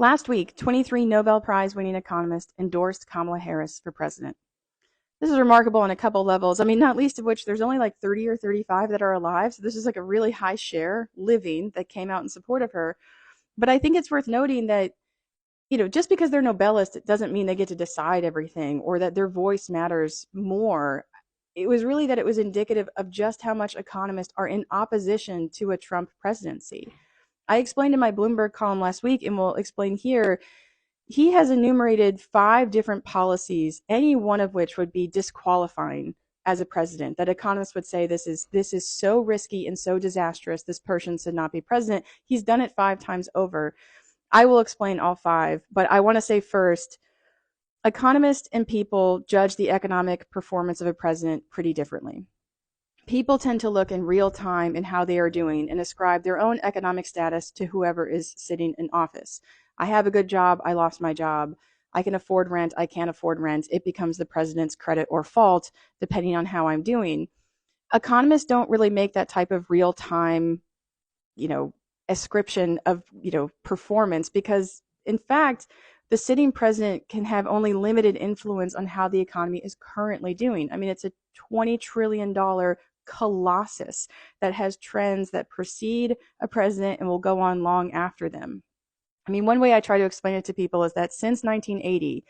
Last week, 23 Nobel Prize winning economists endorsed Kamala Harris for president. This is remarkable on a couple levels. I mean, not least of which there's only like 30 or 35 that are alive. So this is like a really high share living that came out in support of her. But I think it's worth noting that, just because they're Nobelists, it doesn't mean they get to decide everything or that their voice matters more. It was really that it was indicative of just how much economists are in opposition to a Trump presidency. I explained in my Bloomberg column last week, and will explain here, he has enumerated 5 different policies, any one of which would be disqualifying as a president, that economists would say this is so risky and so disastrous, this person should not be president. He's done it 5 times over. I will explain all 5, but I want to say first, economists and people judge the economic performance of a president pretty differently. People tend to look in real time in how they are doing and ascribe their own economic status to whoever is sitting in office. I have a good job, I lost my job. I can afford rent, I can't afford rent. It becomes the president's credit or fault, depending on how I'm doing. Economists don't really make that type of real time, ascription of, performance, because in fact, the sitting president can have only limited influence on how the economy is currently doing. I mean, it's a $20 trillion colossus that has trends that precede a president and will go on long after them. I mean, one way I try to explain it to people is that since 1980,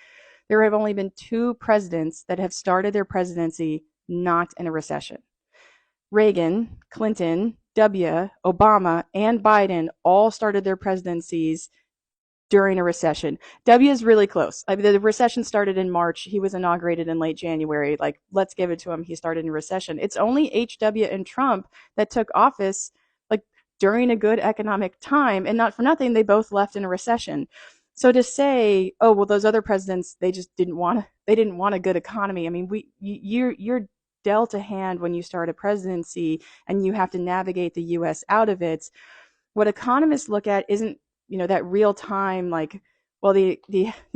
there have only been 2 presidents that have started their presidency not in a recession. Reagan, Clinton, Obama, and Biden all started their presidencies during a recession. W is really close. I mean, the recession started in March. He was inaugurated in late January. Like, let's give it to him. He started in a recession. It's only HW and Trump that took office like during a good economic time, and not for nothing, they both left in a recession. So to say, oh well, those other presidents, they didn't want a good economy. I mean, you're dealt a hand when you start a presidency and you have to navigate the U.S. out of it. What economists look at isn't that real time, like, well, the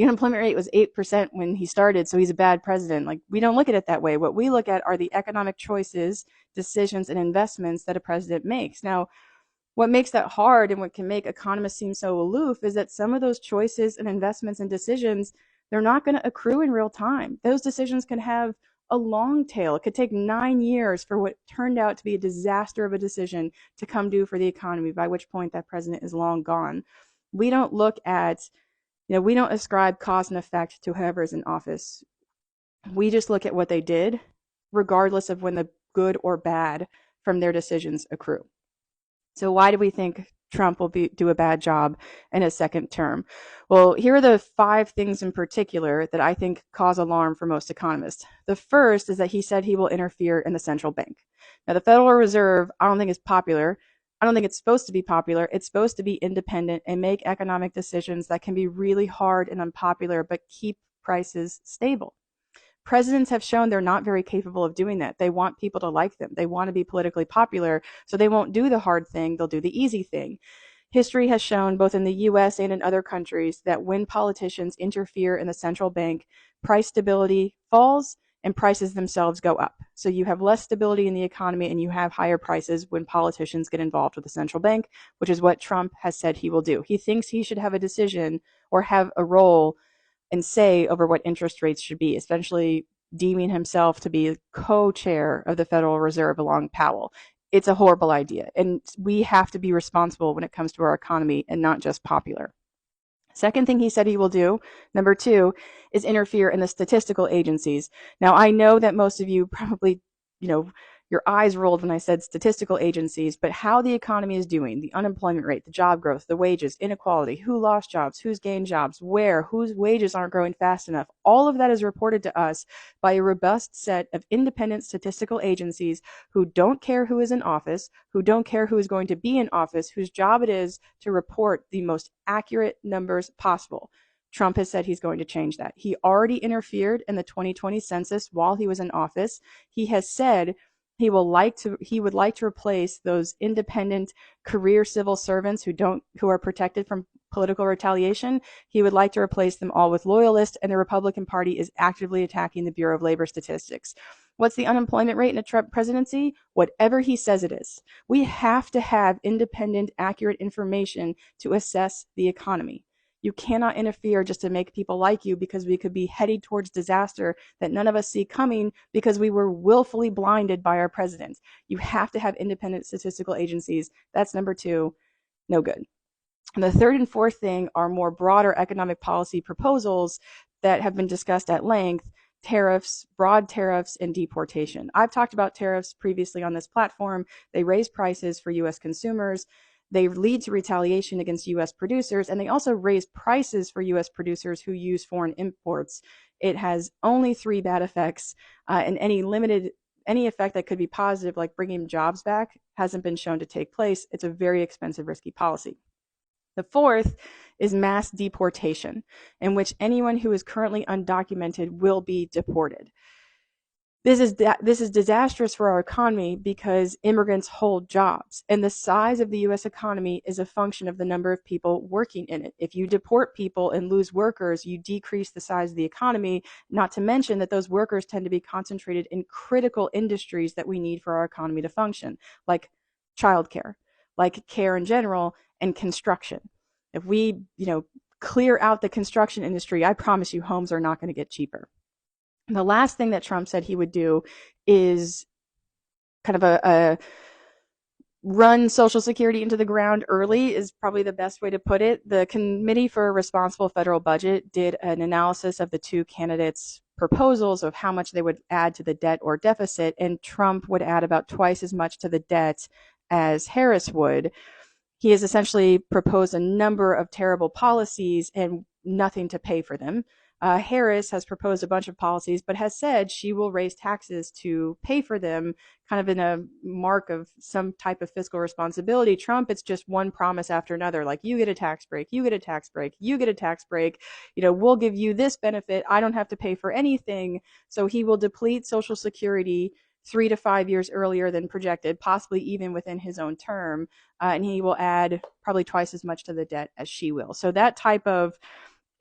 unemployment rate was 8% when he started, so he's a bad president. Like, we don't look at it that way. What we look at are the economic choices, decisions, and investments that a president makes. Now, what makes that hard and what can make economists seem so aloof is that some of those choices and investments and decisions, they're not going to accrue in real time. Those decisions can have a long tail. It could take 9 years for what turned out to be a disaster of a decision to come due for the economy, by which point that president is long gone. We don't look at, we don't ascribe cause and effect to whoever is in office. We just look at what they did, regardless of when the good or bad from their decisions accrue. So why do we think Trump will do a bad job in his second term? Well, here are the 5 things in particular that I think cause alarm for most economists. The first is that he said he will interfere in the central bank. Now, the Federal Reserve, I don't think is popular. I don't think it's supposed to be popular. It's supposed to be independent and make economic decisions that can be really hard and unpopular, but keep prices stable. Presidents have shown they're not very capable of doing that. They want people to like them. They want to be politically popular, so they won't do the hard thing. They'll do the easy thing. History has shown, both in the US and in other countries, that when politicians interfere in the central bank, price stability falls and prices themselves go up. So you have less stability in the economy and you have higher prices when politicians get involved with the central bank, which is what Trump has said he will do. He thinks he should have a decision or have a role and say over what interest rates should be, essentially deeming himself to be co-chair of the Federal Reserve along Powell. It's a horrible idea, and we have to be responsible when it comes to our economy and not just popular. Second thing he said he will do, number 2, is interfere in the statistical agencies. Now, I know that most of you probably, your eyes rolled when I said statistical agencies, but how the economy is doing, the unemployment rate, the job growth, the wages, inequality, who lost jobs, who's gained jobs, where, whose wages aren't growing fast enough, all of that is reported to us by a robust set of independent statistical agencies who don't care who is in office, who don't care who is going to be in office, whose job it is to report the most accurate numbers possible. Trump has said he's going to change that. He already interfered in the 2020 census while he was in office. He has said he would like to replace those independent career civil servants who are protected from political retaliation. He would like to replace them all with loyalists, and the Republican Party is actively attacking the Bureau of Labor Statistics. What's the unemployment rate in a Trump presidency? Whatever he says it is. We have to have independent, accurate information to assess the economy. You cannot interfere just to make people like you, because we could be heading towards disaster that none of us see coming because we were willfully blinded by our president. You have to have independent statistical agencies. That's number two. No good. And the third and fourth thing are more broader economic policy proposals that have been discussed at length: tariffs, broad tariffs, and deportation. I've talked about tariffs previously on this platform. They raise prices for U.S. consumers. They lead to retaliation against U.S. producers, and they also raise prices for U.S. producers who use foreign imports. It has only three bad effects, and any effect that could be positive, like bringing jobs back, hasn't been shown to take place. It's a very expensive, risky policy. The fourth is mass deportation, in which anyone who is currently undocumented will be deported. This is disastrous for our economy because immigrants hold jobs, and the size of the U.S. economy is a function of the number of people working in it. If you deport people and lose workers, you decrease the size of the economy, not to mention that those workers tend to be concentrated in critical industries that we need for our economy to function, like childcare, like care in general, and construction. If we, clear out the construction industry, I promise you homes are not going to get cheaper. And the last thing that Trump said he would do is kind of a run Social Security into the ground early, is probably the best way to put it. The Committee for a Responsible Federal Budget did an analysis of the two candidates' proposals of how much they would add to the debt or deficit, and Trump would add about twice as much to the debt as Harris would. He has essentially proposed a number of terrible policies and nothing to pay for them. Harris has proposed a bunch of policies, but has said she will raise taxes to pay for them, kind of in a mark of some type of fiscal responsibility. Trump, it's just one promise after another, like, you get a tax break, you get a tax break, you get a tax break, we'll give you this benefit, I don't have to pay for anything. So he will deplete Social Security 3 to 5 years earlier than projected, possibly even within his own term, and he will add probably twice as much to the debt as she will. So that type of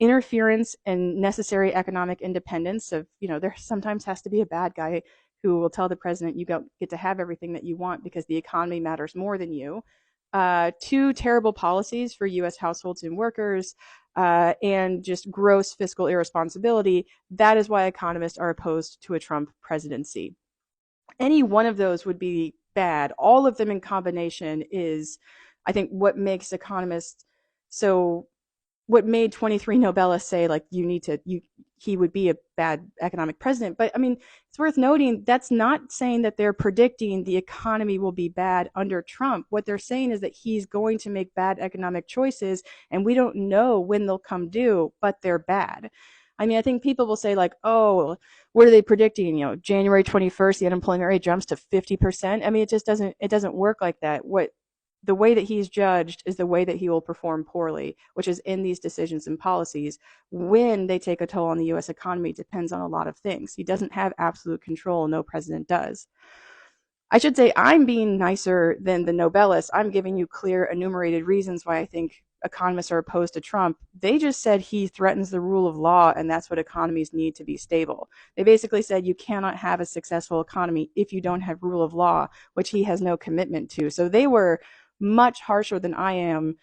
interference and necessary economic independence of, there sometimes has to be a bad guy who will tell the president you get to have everything that you want because the economy matters more than you. Two terrible policies for U.S. households and workers, and just gross fiscal irresponsibility. That is why economists are opposed to a Trump presidency. Any one of those would be bad. All of them in combination is, I think, what makes economists so, what made 23 Nobelists say, like, he would be a bad economic president. But I mean, it's worth noting that's not saying that they're predicting the economy will be bad under Trump. What they're saying is that he's going to make bad economic choices, and we don't know when they'll come due, but they're bad. I mean, I think people will say, like, oh, what are they predicting? January 21st, the unemployment rate jumps to 50%. I mean, it doesn't work like that. The way that he's judged is the way that he will perform poorly, which is in these decisions and policies. When they take a toll on the U.S. economy depends on a lot of things. He doesn't have absolute control. No president does. I should say I'm being nicer than the Nobelists. I'm giving you clear enumerated reasons why I think economists are opposed to Trump. They just said he threatens the rule of law, and that's what economies need to be stable. They basically said you cannot have a successful economy if you don't have rule of law, which he has no commitment to. So they were much harsher than I am,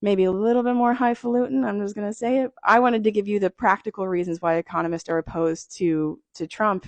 maybe a little bit more highfalutin. I'm just going to say it. I wanted to give you the practical reasons why economists are opposed to Trump.